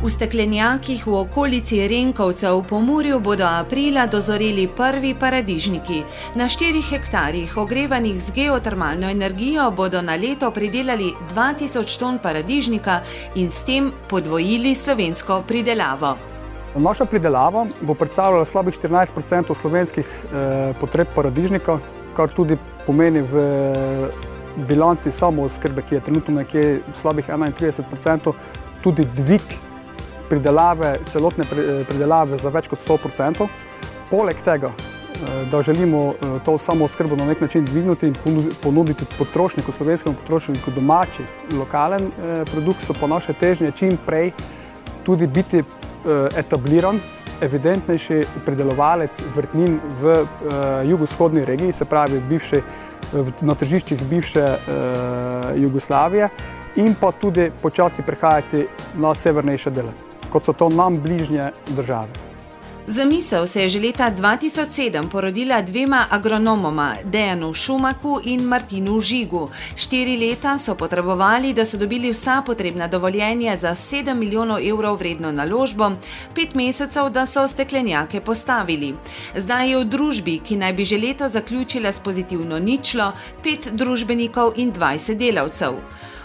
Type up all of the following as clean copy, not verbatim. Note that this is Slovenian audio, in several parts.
V steklenjakih v okolici Renkovca v Pomurju bodo aprila dozoreli prvi paradižniki. Na 4 hektarjih, ogrevanih z geotermalno energijo, bodo na leto pridelali 2000 ton paradižnika in s tem podvojili slovensko pridelavo. Naša pridelava bo predstavljala slabih 14% slovenskih potreb paradižnika, kar tudi pomeni v bilanci samooskrbe, ki je trenutno nekje slabih 31%, tudi dvig pridelave, celotne pridelave za več kot 100%. Poleg tega, da želimo to samooskrbo na nek način dvigniti in ponuditi potrošniku, slovenskemu potrošniku domači, lokalen produkt, so po naše težnje čim prej tudi biti etabliran, evidentnejši pridelovalec vrtnin v jugovzhodni regiji, se pravi na tržiščih bivše Jugoslavije, in pa tudi počasi prehajati na severnejše dele, kot so to nam bližnje države. Zamisel se je že leta 2007 porodila dvema agronomoma, Dejanu Šumaku in Martinu Žigu. 4 leta so potrebovali, da so dobili vsa potrebna dovoljenja za 7 milijonov evrov vredno naložbo, 5 mesecev, da so steklenjake postavili. Zdaj je v družbi, ki naj bi že leto zaključila s pozitivno ničlo, 5 družbenikov in 20 delavcev.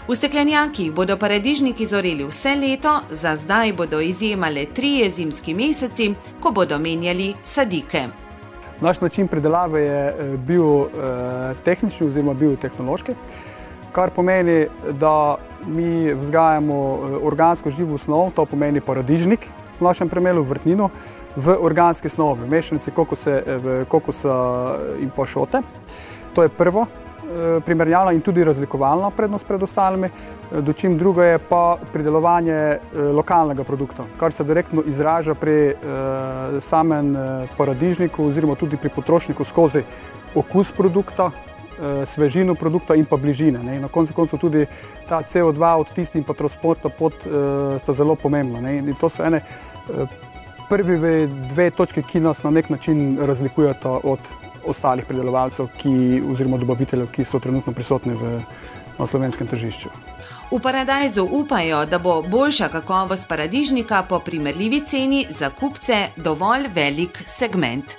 V steklenjakih bodo paradižniki zoreli vse leto, za zdaj bodo izjemale 3 zimski meseci, ko bodo menjali sadike. Naš način pridelave je bil tehnični oziroma biotehnološki, kar pomeni, da mi vzgajamo organsko živo snov, to pomeni paradižnik, v našem primeru vrtnino, v organski snovi, mešanici kokosa in pa šote. To je prvo primerjalna in tudi razlikovalna prednost pred ostalimi, dočim drugo je pa pridelovanje lokalnega produkta, kar se direktno izraža pri samem paradižniku oziroma tudi pri potrošniku skozi okus produkta, svežino produkta in pa bližine. Na koncu koncev tudi ta CO2 od tisti in pa transportna pot sta zelo pomembna. In to so prvi 2 točke, ki nas na nek način razlikujeta od ostalih pridelovalcev oziroma dobaviteljev, ki so trenutno prisotni na slovenskem tržišču. V Paradajzu upajo, da bo boljša kakovost paradižnika po primerljivi ceni za kupce dovolj velik segment.